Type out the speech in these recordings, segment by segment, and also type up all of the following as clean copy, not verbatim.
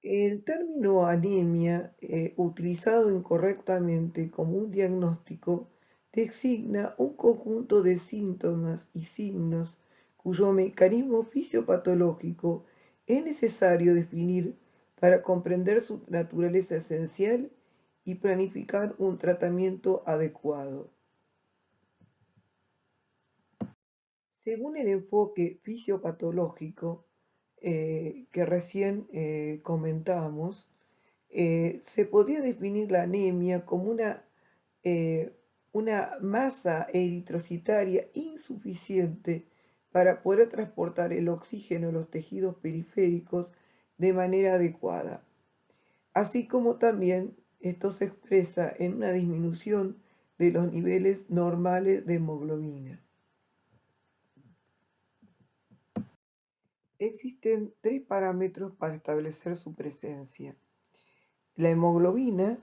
El término anemia, utilizado incorrectamente como un diagnóstico, designa un conjunto de síntomas y signos cuyo mecanismo fisiopatológico es necesario definir para comprender su naturaleza esencial y planificar un tratamiento adecuado. Según el enfoque fisiopatológico que recién comentamos, se podría definir la anemia como una masa eritrocitaria insuficiente para poder transportar el oxígeno a los tejidos periféricos de manera adecuada, así como también esto se expresa en una disminución de los niveles normales de hemoglobina. Existen tres parámetros para establecer su presencia. La hemoglobina,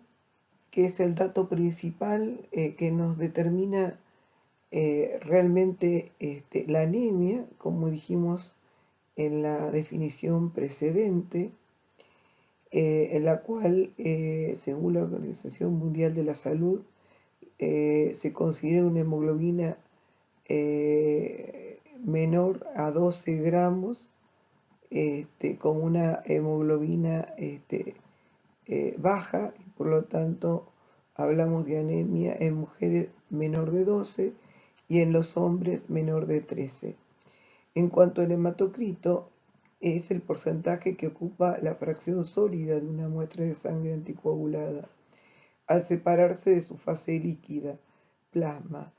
que es el dato principal que nos determina realmente la anemia, como dijimos en la definición precedente, en la cual, según la Organización Mundial de la Salud, se considera una hemoglobina menor a 12 gramos, con una hemoglobina baja, y por lo tanto hablamos de anemia en mujeres menor de 12 y en los hombres menor de 13. En cuanto al hematocrito, es el porcentaje que ocupa la fracción sólida de una muestra de sangre anticoagulada al separarse de su fase líquida, plasma.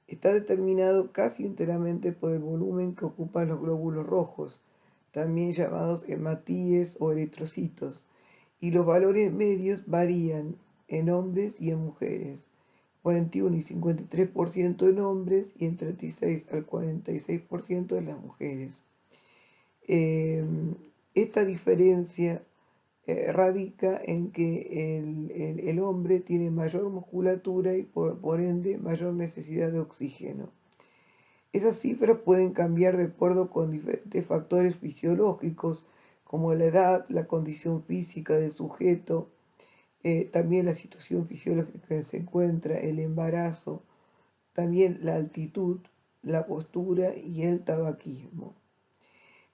Está determinado casi enteramente por el volumen que ocupan los glóbulos rojos, también llamados hematíes o eritrocitos, y los valores medios varían en hombres y en mujeres, 41 y 53% en hombres y en 36 al 46% de las mujeres. Esta diferencia radica en que el hombre tiene mayor musculatura y por ende mayor necesidad de oxígeno. Esas cifras pueden cambiar de acuerdo con diferentes factores fisiológicos, como la edad, la condición física del sujeto, también la situación fisiológica en que se encuentra, el embarazo, también la altitud, la postura y el tabaquismo.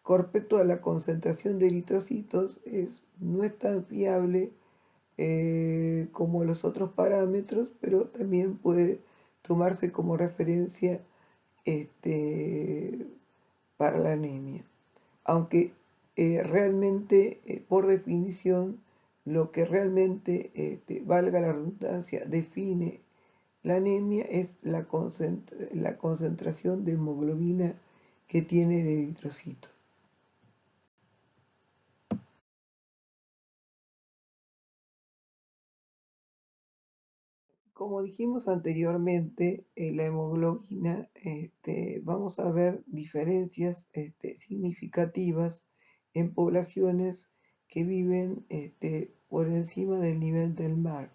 Con respecto a la concentración de eritrocitos, no es tan fiable como los otros parámetros, pero también puede tomarse como referencia para la anemia. Aunque realmente, por definición, lo que realmente, valga la redundancia, define la anemia es la concentración de hemoglobina que tiene el eritrocito. Como dijimos anteriormente, la hemoglobina, vamos a ver diferencias significativas en poblaciones que viven por encima del nivel del mar.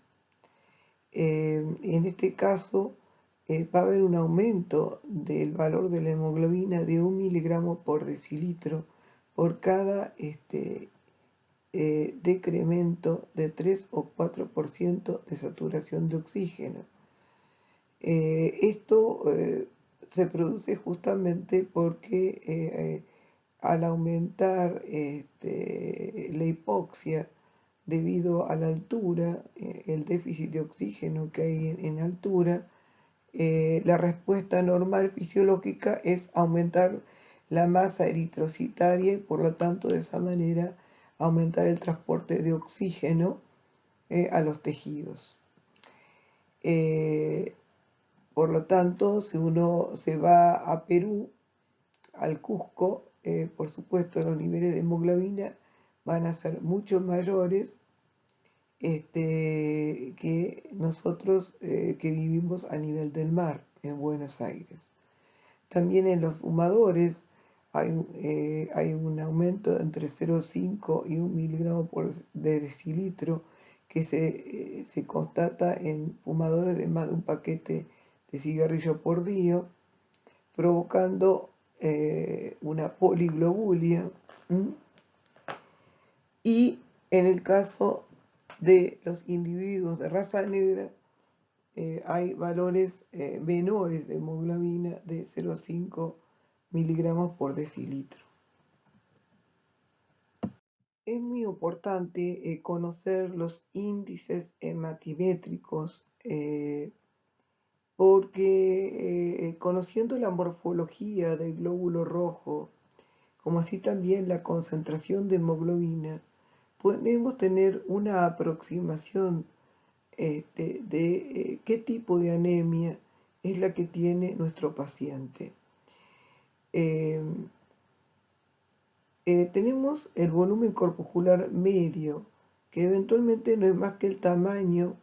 En este caso, va a haber un aumento del valor de la hemoglobina de 1 miligramo por decilitro por cada decremento de 3 o 4% de saturación de oxígeno. Esto se produce justamente porque al aumentar la hipoxia debido a la altura, el déficit de oxígeno que hay en altura, la respuesta normal fisiológica es aumentar la masa eritrocitaria y por lo tanto de esa manera aumentar el transporte de oxígeno a los tejidos. Por lo tanto, si uno se va a Perú, al Cusco, por supuesto los niveles de hemoglobina van a ser mucho mayores que nosotros que vivimos a nivel del mar en Buenos Aires. También en los fumadores hay un aumento entre 0,5 y 1 miligramo de decilitro que se constata en fumadores de más de un paquete de cigarrillo por día, provocando una poliglobulia. Y En el caso de los individuos de raza negra, hay valores menores de hemoglobina de 0,5 miligramos por decilitro. Es muy importante conocer los índices hematimétricos porque conociendo la morfología del glóbulo rojo, como así también la concentración de hemoglobina, podemos tener una aproximación de qué tipo de anemia es la que tiene nuestro paciente. Eh, Tenemos el volumen corpuscular medio, que eventualmente no es más que el tamaño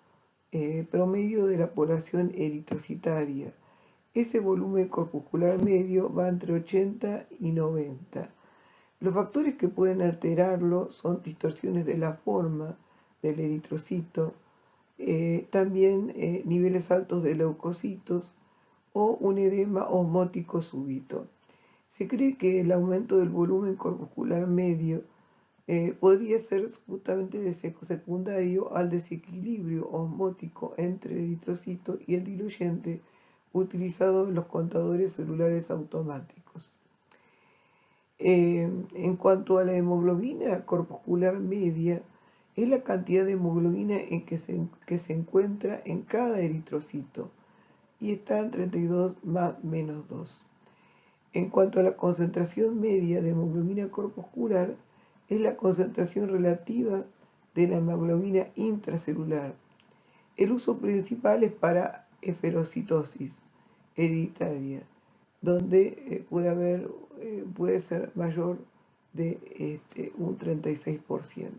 promedio de la población eritrocitaria. Ese volumen corpuscular medio va entre 80 y 90. Los factores que pueden alterarlo son distorsiones de la forma del eritrocito, también niveles altos de leucocitos o un edema osmótico súbito. Se cree que el aumento del volumen corpuscular medio podría ser justamente secundario al desequilibrio osmótico entre el eritrocito y el diluyente utilizado en los contadores celulares automáticos. En cuanto a la hemoglobina corpuscular media, es la cantidad de hemoglobina que se encuentra en cada eritrocito y está en 32 más menos 2. En cuanto a la concentración media de hemoglobina corpuscular, es la concentración relativa de la hemoglobina intracelular. El uso principal es para eferocitosis hereditaria, donde puede ser mayor de un 36%.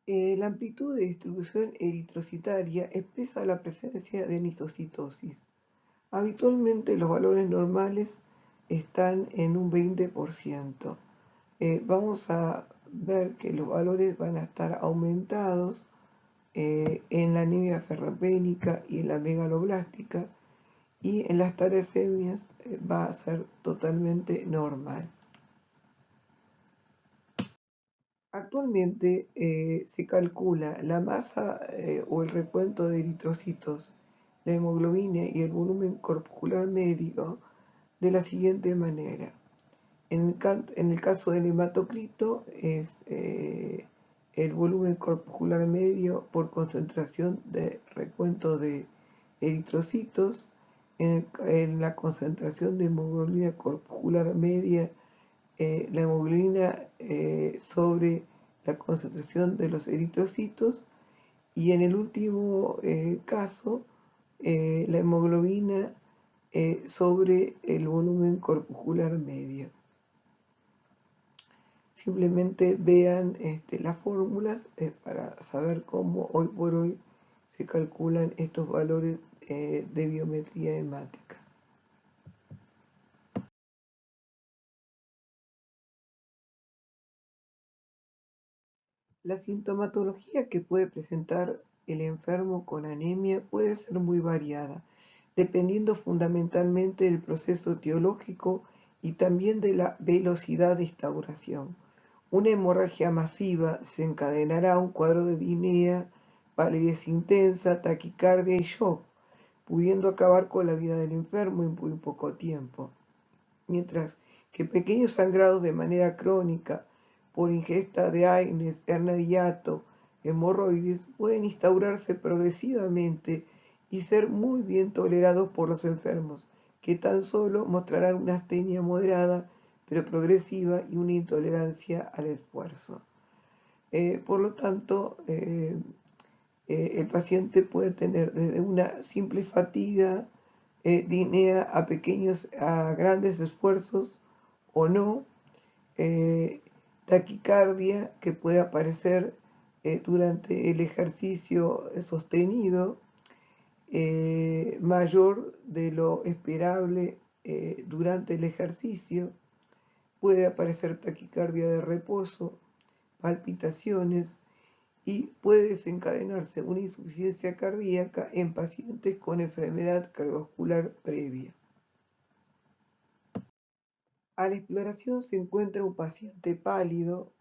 La amplitud de distribución eritrocitaria expresa la presencia de anisocitosis. Habitualmente los valores normales están en un 20%. Vamos a ver que los valores van a estar aumentados en la anemia ferropénica y en la megaloblástica, y en las talasemias va a ser totalmente normal. Actualmente se calcula la masa o el recuento de eritrocitos, la hemoglobina y el volumen corpuscular medio de la siguiente manera. En el caso del hematocrito es el volumen corpuscular medio por concentración de recuento de eritrocitos. En la concentración de hemoglobina corpuscular media, la hemoglobina sobre la concentración de los eritrocitos, y en el último caso, la hemoglobina sobre el volumen corpuscular medio. Simplemente vean las fórmulas para saber cómo hoy por hoy se calculan estos valores de biometría hemática. La sintomatología que puede presentar el enfermo con anemia puede ser muy variada, dependiendo fundamentalmente del proceso etiológico y también de la velocidad de instauración. Una hemorragia masiva desencadenará un cuadro de disnea, palidez intensa, taquicardia y shock, pudiendo acabar con la vida del enfermo en muy poco tiempo, mientras que pequeños sangrados de manera crónica por ingesta de AINES, hernia de hiato, hemorroides pueden instaurarse progresivamente y ser muy bien tolerados por los enfermos, que tan solo mostrarán una astenia moderada pero progresiva y una intolerancia al esfuerzo. Por lo tanto, el paciente puede tener desde una simple fatiga disnea a grandes esfuerzos o no, taquicardia que puede aparecer durante el ejercicio sostenido, mayor de lo esperable durante el ejercicio, puede aparecer taquicardia de reposo, palpitaciones, y puede desencadenarse una insuficiencia cardíaca en pacientes con enfermedad cardiovascular previa. A la exploración se encuentra un paciente pálido,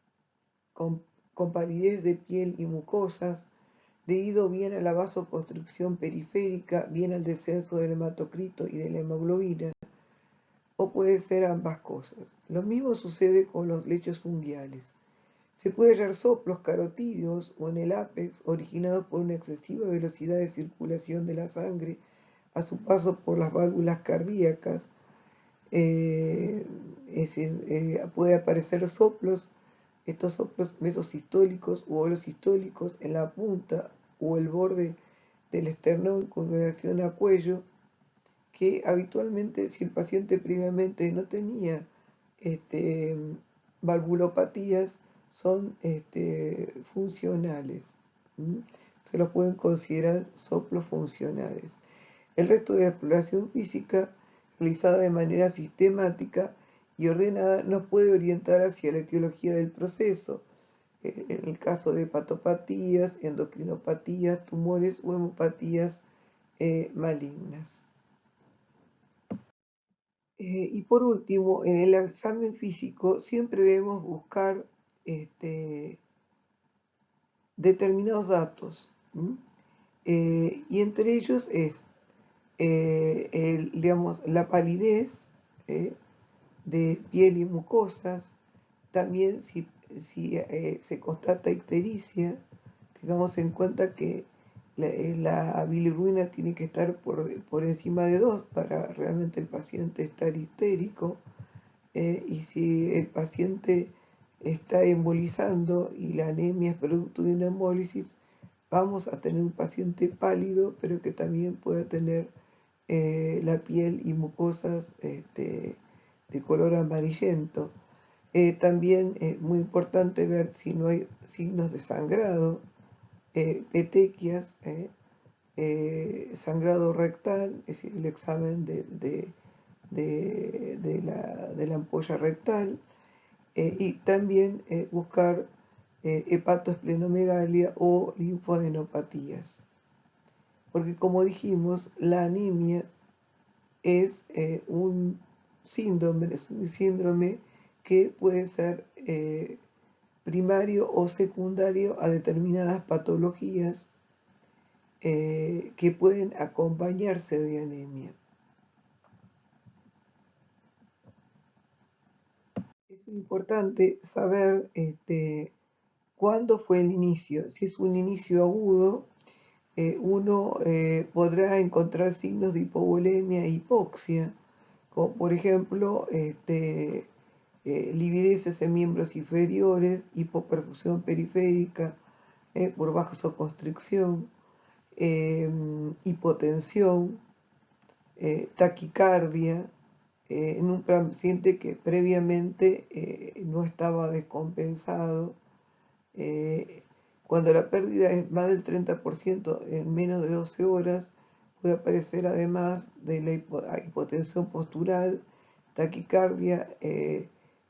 con, con palidez de piel y mucosas, debido bien a la vasoconstricción periférica, bien al descenso del hematocrito y de la hemoglobina, o puede ser ambas cosas. Lo mismo sucede con los lechos fungiales. Se puede hallar soplos carotídeos o en el ápex originados por una excesiva velocidad de circulación de la sangre a su paso por las válvulas cardíacas. Es decir, puede aparecer soplos, estos soplos mesosistólicos u holosistólicos en la punta o el borde del esternón con relación a cuello, que habitualmente si el paciente previamente no tenía este, valvulopatías son funcionales. Se los pueden considerar soplos funcionales. El resto de la exploración física, realizada de manera sistemática y ordenada, nos puede orientar hacia la etiología del proceso, en el caso de hepatopatías, endocrinopatías, tumores o hemopatías malignas. Y por último, en el examen físico siempre debemos buscar determinados datos, y entre ellos es digamos, la palidez de piel y mucosas, también si se constata ictericia, tengamos en cuenta que la bilirruina tiene que estar por encima de 2 para realmente el paciente estar histérico, y si el paciente está embolizando y la anemia es producto de una hemólisis, vamos a tener un paciente pálido, pero que también pueda tener la piel y mucosas de color amarillento. También es muy importante ver si no hay signos de sangrado, petequias, sangrado rectal, es decir, el examen de la ampolla rectal, y también buscar hepatoesplenomegalia o linfadenopatías. Porque como dijimos, la anemia es un síndrome que puede ser primario o secundario a determinadas patologías que pueden acompañarse de anemia. Es importante saber cuándo fue el inicio. Si es un inicio agudo, uno podrá encontrar signos de hipovolemia e hipoxia, como por ejemplo livideces en miembros inferiores, hipoperfusión periférica por vasoconstricción, hipotensión, taquicardia, en un paciente que previamente no estaba descompensado. Cuando la pérdida es más del 30% en menos de 12 horas, puede aparecer además de la hipotensión postural, taquicardia,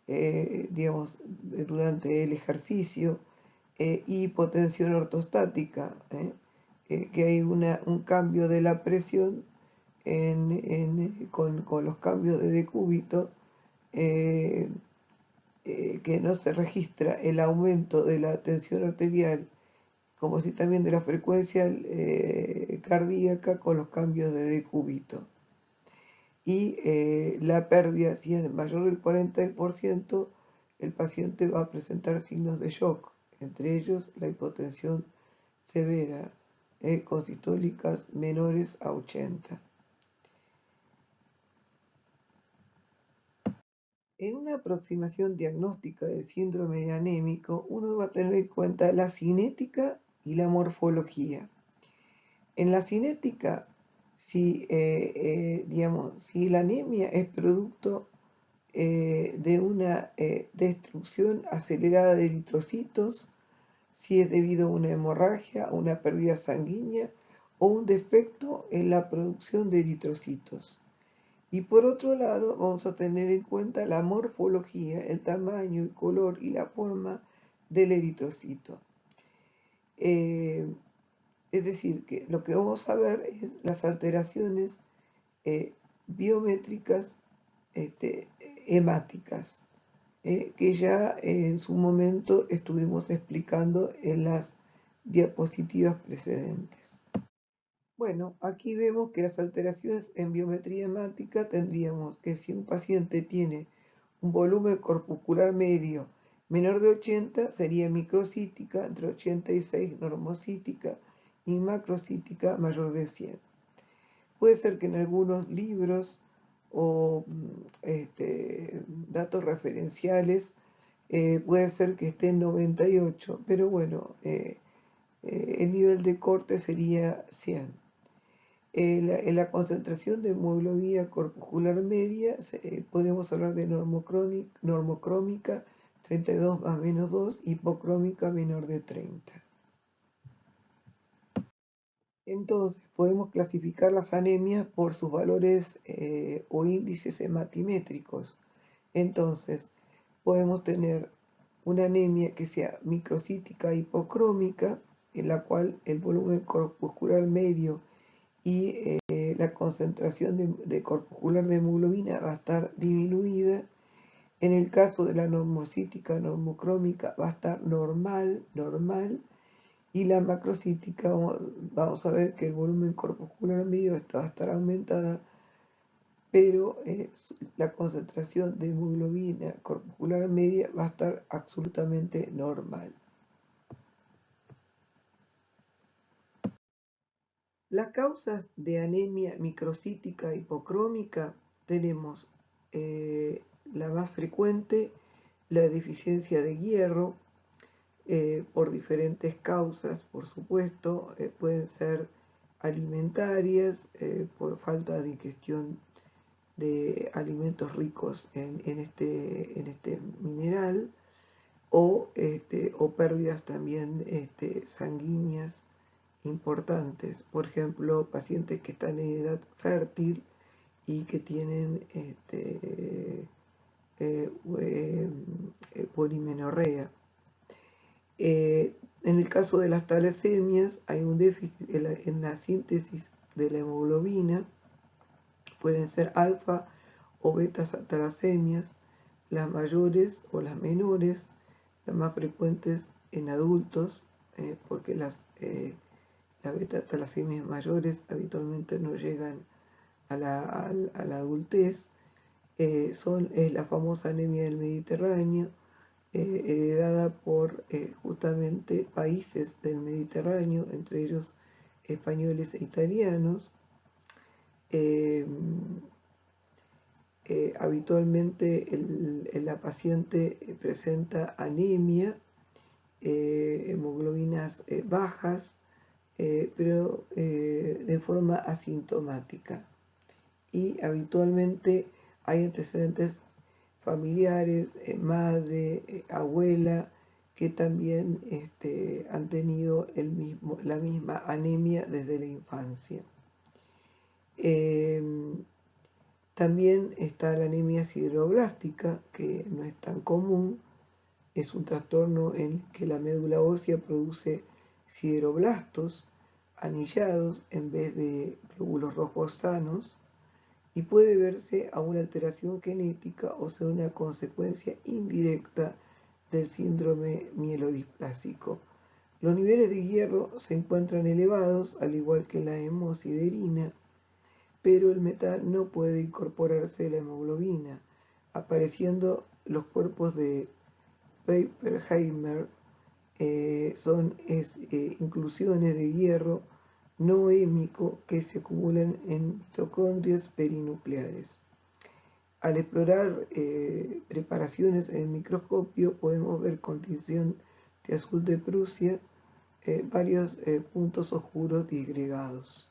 digamos, durante el ejercicio, hipotensión ortostática, que hay un cambio de la presión con los cambios de decúbito, que no se registra el aumento de la tensión arterial, como si también de la frecuencia cardíaca con los cambios de decúbito. Y la pérdida, si es mayor del 40%, el paciente va a presentar signos de shock, entre ellos la hipotensión severa, con sistólicas menores a 80. En una aproximación diagnóstica del síndrome anémico, uno va a tener en cuenta la cinética y la morfología. En la cinética, digamos, si la anemia es producto de una destrucción acelerada de eritrocitos, si es debido a una hemorragia, a una pérdida sanguínea o un defecto en la producción de eritrocitos. Y por otro lado, vamos a tener en cuenta la morfología, el tamaño, el color y la forma del eritrocito. Es decir, que lo que vamos a ver es las alteraciones biométricas hemáticas, que ya en su momento estuvimos explicando en las diapositivas precedentes. Bueno, aquí vemos que las alteraciones en biometría hemática tendríamos que si un paciente tiene un volumen corpuscular medio menor de 80, sería microcítica, entre 86 normocítica y macrocítica mayor de 100. Puede ser que en algunos libros o datos referenciales puede ser que esté en 98, pero bueno, el nivel de corte sería 100. En la concentración de hemoglobina corpuscular media podemos hablar de normocrómica 32 más menos 2, hipocrómica menor de 30. Entonces podemos clasificar las anemias por sus valores o índices hematimétricos. Entonces podemos tener una anemia que sea microcítica hipocrómica, en la cual el volumen corpuscular medio y la concentración de corpuscular de hemoglobina va a estar disminuida. En el caso de la normocítica normocrómica va a estar normal, y la macrocítica vamos a ver que el volumen corpuscular medio va a estar aumentada, pero la concentración de hemoglobina corpuscular media va a estar absolutamente normal. Las causas de anemia microcítica hipocrómica tenemos la más frecuente, la deficiencia de hierro, por diferentes causas, por supuesto, pueden ser alimentarias, por falta de ingestión de alimentos ricos en este mineral, o pérdidas también sanguíneas importantes. Por ejemplo, pacientes que están en edad fértil y que tienen polimenorrea. En el caso de las talasemias hay un déficit en la síntesis de la hemoglobina. Pueden ser alfa o beta talasemias, las mayores o las menores, las más frecuentes en adultos, porque las beta talasemias mayores habitualmente no llegan a la adultez. Es la famosa anemia del Mediterráneo, heredada por justamente países del Mediterráneo, entre ellos españoles e italianos. Habitualmente la paciente presenta anemia, hemoglobinas bajas, pero de forma asintomática. Y habitualmente hay antecedentes familiares, madre, abuela, que también han tenido la misma anemia desde la infancia. También está la anemia sideroblástica, que no es tan común. Es un trastorno en que la médula ósea produce sideroblastos anillados en vez de glóbulos rojos sanos, y puede verse a una alteración genética o ser una consecuencia indirecta del síndrome mielodisplásico. Los niveles de hierro se encuentran elevados, al igual que la hemosiderina, pero el metal no puede incorporarse a la hemoglobina, apareciendo los cuerpos de Pappenheimer. Son inclusiones de hierro no hémico que se acumulan en mitocondrias perinucleares. Al explorar preparaciones en el microscopio podemos ver con tinción de azul de Prusia varios puntos oscuros disgregados.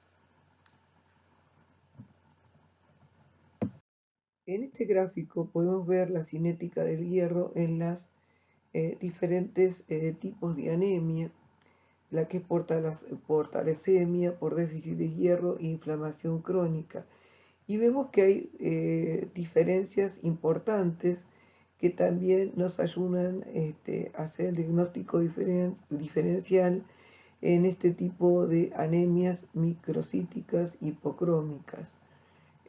En este gráfico podemos ver la cinética del hierro en las diferentes tipos de anemia, la que es por talasemia, por déficit de hierro e inflamación crónica. Y vemos que hay diferencias importantes que también nos ayudan a hacer el diagnóstico diferencial en este tipo de anemias microcíticas hipocrómicas.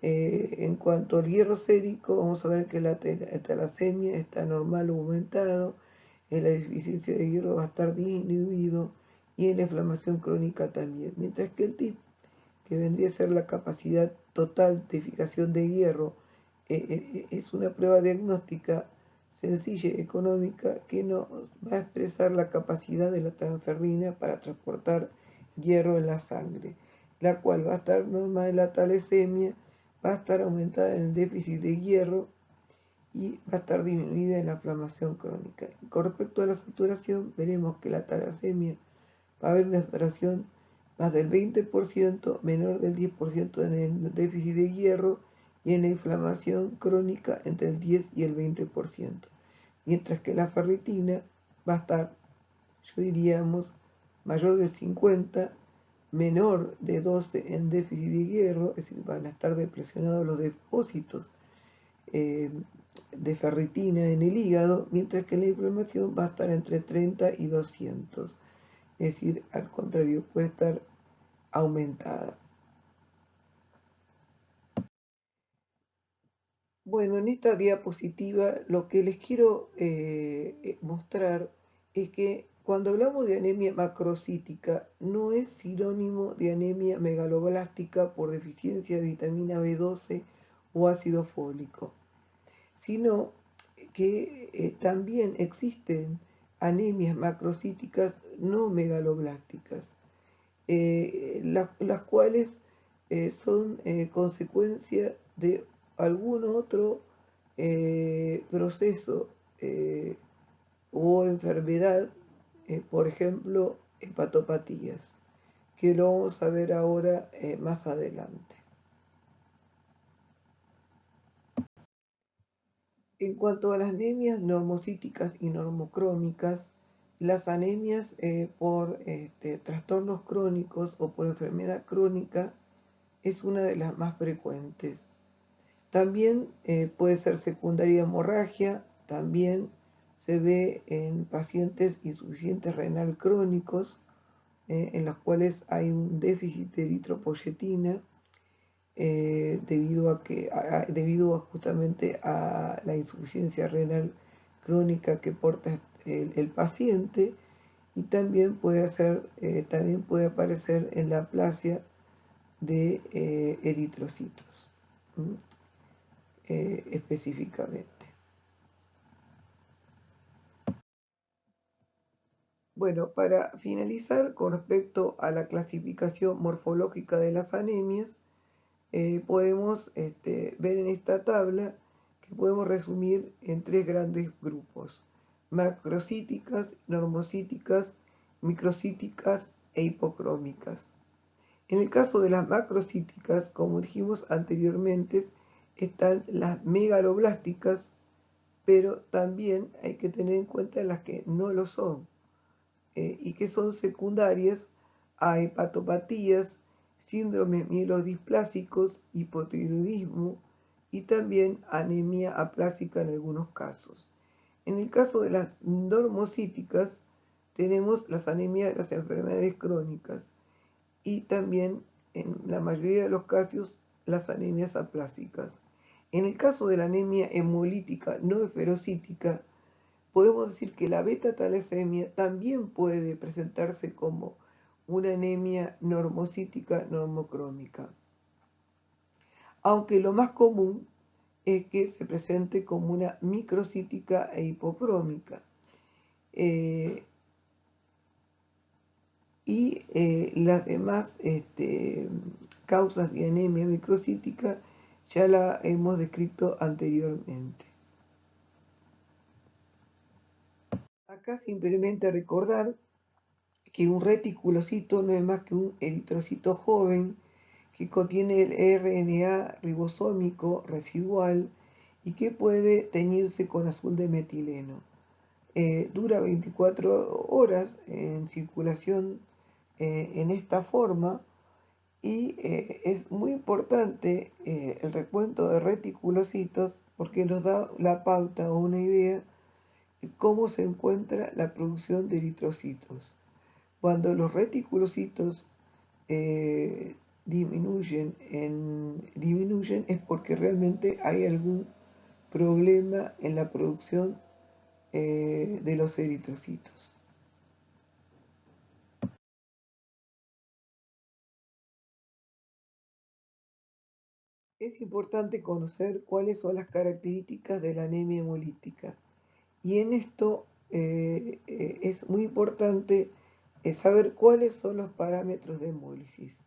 En cuanto al hierro sérico, vamos a ver que la talasemia está normal o aumentado, la deficiencia de hierro va a estar disminuido y en la inflamación crónica también. Mientras que el TIP, que vendría a ser la capacidad total de fijación de hierro, es una prueba diagnóstica sencilla y económica que nos va a expresar la capacidad de la transferrina para transportar hierro en la sangre, la cual va a estar normal en la talasemia, va a estar aumentada en el déficit de hierro y va a estar disminuida en la inflamación crónica. Con respecto a la saturación, veremos que la talasemia va a haber una saturación más del 20%, menor del 10% en el déficit de hierro y en la inflamación crónica entre el 10 y el 20%. Mientras que la ferritina va a estar, yo diríamos, mayor de 50, menor de 12 en déficit de hierro, es decir, van a estar depresionados los depósitos de ferritina en el hígado, mientras que la inflamación va a estar entre 30 y 200. Es decir, al contrario, puede estar aumentada. Bueno, en esta diapositiva lo que les quiero mostrar es que cuando hablamos de anemia macrocítica no es sinónimo de anemia megaloblástica por deficiencia de vitamina B12 o ácido fólico, sino que también existen anemias macrocíticas no megaloblásticas, las cuales son consecuencia de algún otro proceso o enfermedad, por ejemplo, hepatopatías, que lo vamos a ver ahora más adelante. En cuanto a las anemias normocíticas y normocrómicas, las anemias por trastornos crónicos o por enfermedad crónica es una de las más frecuentes. También puede ser secundaria hemorragia, también se ve en pacientes insuficientes renal crónicos, en los cuales hay un déficit de eritropoyetina, debido justamente a la insuficiencia renal crónica que porta el paciente, y también también puede aparecer en la aplasia de eritrocitos específicamente. Bueno, para finalizar con respecto a la clasificación morfológica de las anemias, podemos ver en esta tabla que podemos resumir en tres grandes grupos: macrocíticas, normocíticas, microcíticas e hipocrómicas. En el caso de las macrocíticas, como dijimos anteriormente, están las megaloblásticas, pero también hay que tener en cuenta las que no lo son y que son secundarias a hepatopatías, síndromes mielodisplásicos, hipotiroidismo y también anemia aplásica en algunos casos. En el caso de las normocíticas, tenemos las anemias de las enfermedades crónicas y también, en la mayoría de los casos, las anemias aplásicas. En el caso de la anemia hemolítica no esferocítica, podemos decir que la beta-talasemia también puede presentarse como una anemia normocítica normocrómica, aunque lo más común es que se presente como una microcítica e hipocrómica. Las demás causas de anemia microcítica ya la hemos descrito anteriormente. Acá simplemente recordar que un reticulocito no es más que un eritrocito joven que contiene el RNA ribosómico residual y que puede teñirse con azul de metileno. Dura 24 horas en circulación en esta forma y es muy importante el recuento de reticulocitos porque nos da la pauta o una idea de cómo se encuentra la producción de eritrocitos. Cuando los reticulocitos disminuyen es porque realmente hay algún problema en la producción de los eritrocitos. Es importante conocer cuáles son las características de la anemia hemolítica y en esto es muy importante saber cuáles son los parámetros de hemólisis.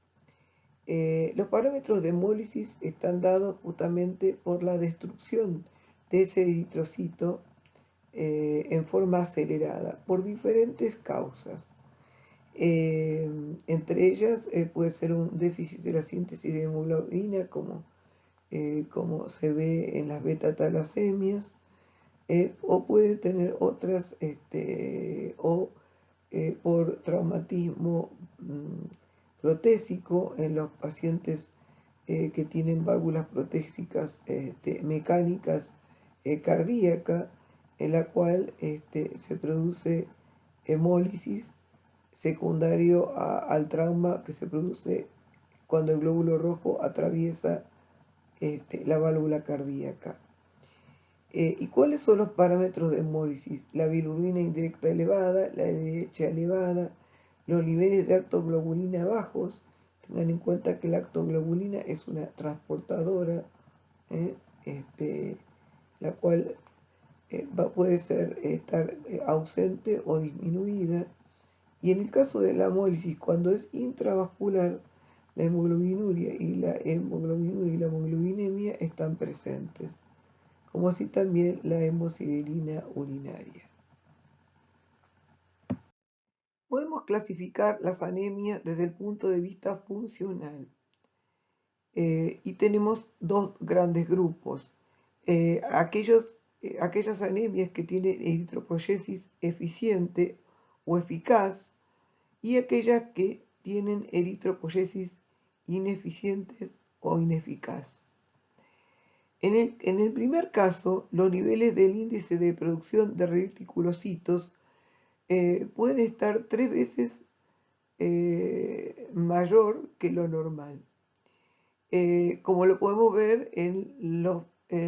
Los parámetros de hemólisis están dados justamente por la destrucción de ese eritrocito en forma acelerada por diferentes causas. Entre ellas puede ser un déficit de la síntesis de hemoglobina, como se ve en las beta-talasemias, o puede tener otras, o por traumatismo protésico en los pacientes que tienen válvulas protésicas mecánicas cardíacas, en la cual se produce hemólisis secundario al trauma que se produce cuando el glóbulo rojo atraviesa la válvula cardíaca. ¿Y cuáles son los parámetros de hemólisis? La bilirrubina indirecta elevada, la LDH elevada, los niveles de lactoglobulina bajos. Tengan en cuenta que la lactoglobulina es una transportadora, la cual puede estar ausente o disminuida. Y en el caso de la hemólisis, cuando es intravascular, la hemoglobinuria y la hemoglobinemia están presentes, como así también la hemosiderina urinaria. Podemos clasificar las anemias desde el punto de vista funcional y tenemos dos grandes grupos. Aquellas anemias que tienen eritropoyesis eficiente o eficaz y aquellas que tienen eritropoyesis ineficientes o ineficaz. En el primer caso, los niveles del índice de producción de reticulocitos pueden estar 3 veces mayor que lo normal, como lo podemos ver en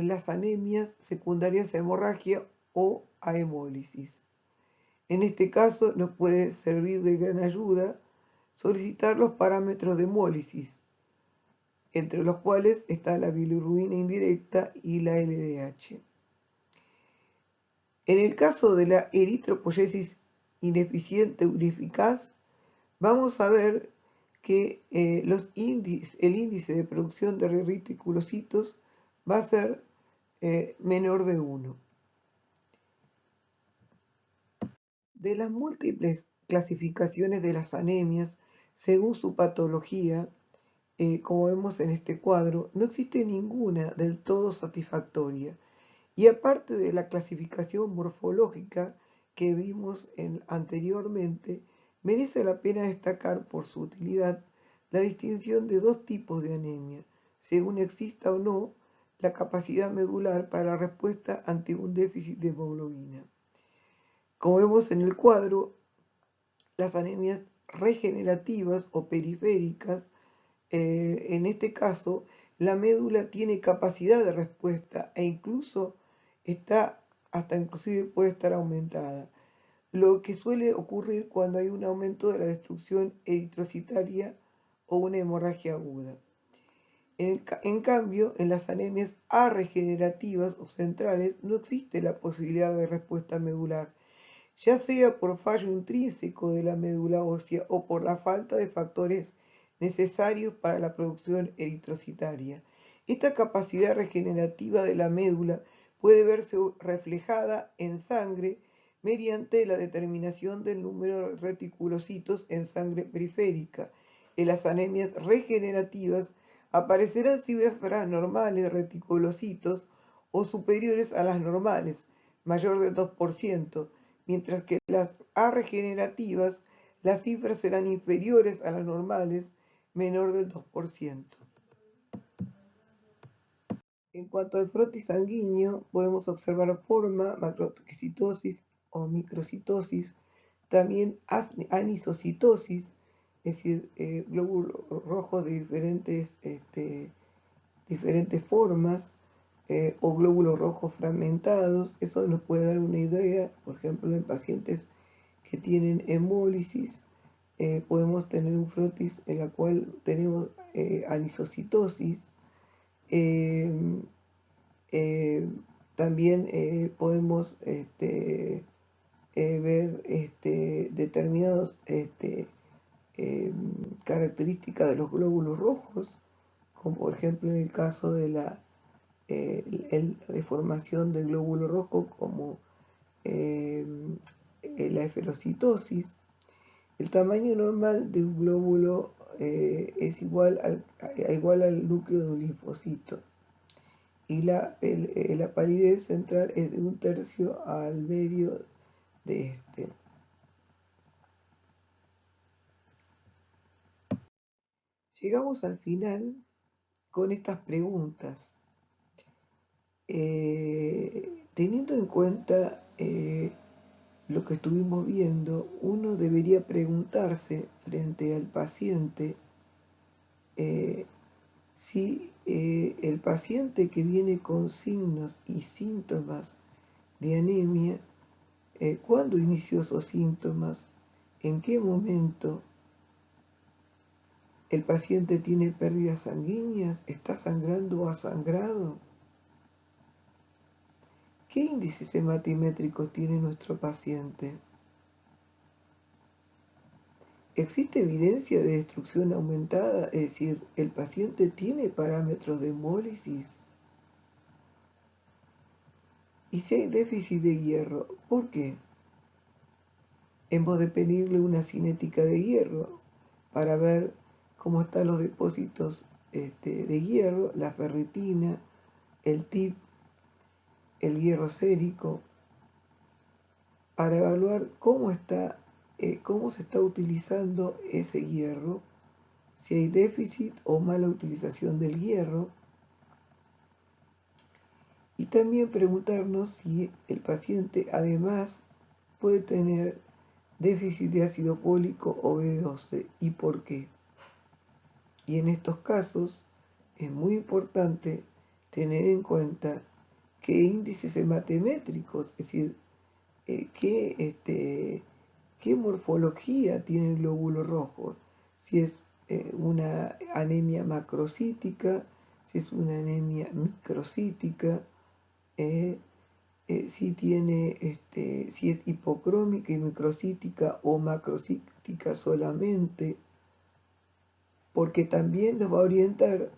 las anemias secundarias a hemorragia o a hemólisis. En este caso nos puede servir de gran ayuda solicitar los parámetros de hemólisis, entre los cuales está la bilirrubina indirecta y la LDH. En el caso de la eritropoyesis ineficiente o ineficaz, vamos a ver que el índice de producción de reticulocitos va a ser menor de 1. De las múltiples clasificaciones de las anemias, según su patología, como vemos en este cuadro, no existe ninguna del todo satisfactoria. Y aparte de la clasificación morfológica que vimos anteriormente, merece la pena destacar por su utilidad la distinción de dos tipos de anemia, según exista o no la capacidad medular para la respuesta ante un déficit de hemoglobina. Como vemos en el cuadro, las anemias regenerativas o periféricas, en este caso, la médula tiene capacidad de respuesta e incluso inclusive puede estar aumentada, lo que suele ocurrir cuando hay un aumento de la destrucción eritrocitaria o una hemorragia aguda. En cambio, en las anemias arregenerativas o centrales no existe la posibilidad de respuesta medular, ya sea por fallo intrínseco de la médula ósea o por la falta de factores necesarios para la producción eritrocitaria. Esta capacidad regenerativa de la médula puede verse reflejada en sangre mediante la determinación del número de reticulocitos en sangre periférica. En las anemias regenerativas aparecerán cifras normales de reticulocitos o superiores a las normales, mayor del 2%, mientras que las arregenerativas, las cifras serán inferiores a las normales, menor del 2%. En cuanto al frotis sanguíneo, podemos observar forma, macrocitosis o microcitosis, también anisocitosis, es decir, glóbulos rojos de diferentes formas, o glóbulos rojos fragmentados. Eso nos puede dar una idea, por ejemplo, en pacientes que tienen hemólisis, podemos tener un frotis en la cual tenemos anisocitosis. Eh, eh, También podemos ver determinadas características de los glóbulos rojos, como por ejemplo en el caso de la deformación del glóbulo rojo, como eh, la esferocitosis. El tamaño normal de un glóbulo es igual al núcleo de un linfocito, y la palidez central es de 1/3 al medio de este. Llegamos al final con estas preguntas. Teniendo en cuenta lo que estuvimos viendo, uno debería preguntarse frente al paciente eh, si el paciente que viene con signos y síntomas de anemia, ¿cuándo inició esos síntomas? ¿En qué momento? ¿El paciente tiene pérdidas sanguíneas? ¿Está sangrando o ha sangrado? ¿Qué índices hematimétricos tiene nuestro paciente? ¿Existe evidencia de destrucción aumentada? Es decir, ¿el paciente tiene parámetros de hemólisis? ¿Y si hay déficit de hierro? ¿Por qué? Hemos de pedirle una cinética de hierro para ver cómo están los depósitos de hierro, la ferritina, el TIP, el hierro sérico, para evaluar cómo se está utilizando ese hierro, si hay déficit o mala utilización del hierro, y también preguntarnos si el paciente además puede tener déficit de ácido fólico o B12 y por qué. Y en estos casos es muy importante tener en cuenta qué índices hematimétricos, es decir, qué morfología tiene el glóbulo rojo, si es una anemia macrocítica, si es una anemia microcítica, si es hipocrómica y microcítica o macrocítica solamente, porque también nos va a orientar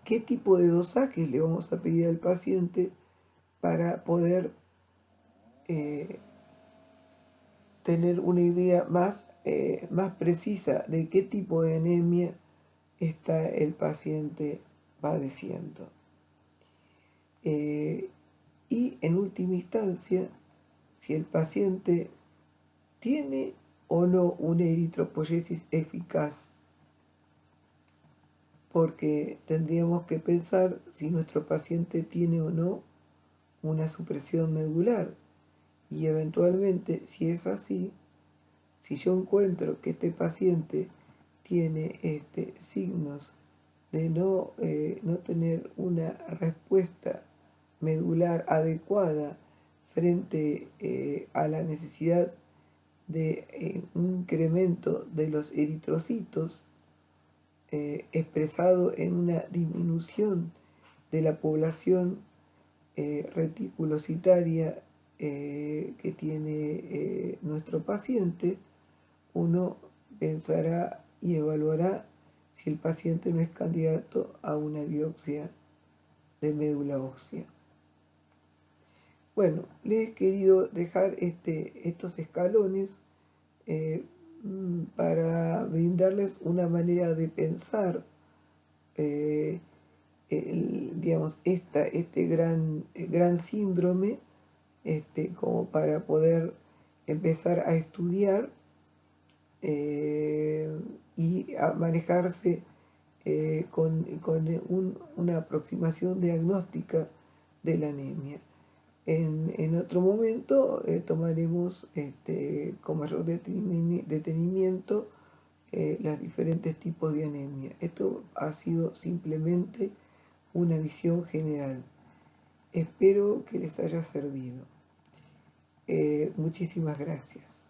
qué tipo de dosajes le vamos a pedir al paciente para poder eh, tener una idea más precisa de qué tipo de anemia está el paciente padeciendo. Y en última instancia, si el paciente tiene o no una eritropoyesis eficaz, porque tendríamos que pensar si nuestro paciente tiene o no una supresión medular, y eventualmente, si es así, si yo encuentro que este paciente tiene signos de no tener una respuesta medular adecuada frente a la necesidad de un incremento de los eritrocitos, expresado en una disminución de la población reticulocitaria que tiene nuestro paciente, uno pensará y evaluará si el paciente no es candidato a una biopsia de médula ósea. Bueno, les he querido dejar estos escalones para brindarles una manera de pensar digamos, este gran síndrome, como para poder empezar a estudiar y a manejarse con una aproximación diagnóstica de la anemia. En otro momento tomaremos con mayor detenimiento los diferentes tipos de anemia. Esto ha sido simplemente una visión general. Espero que les haya servido. Muchísimas gracias.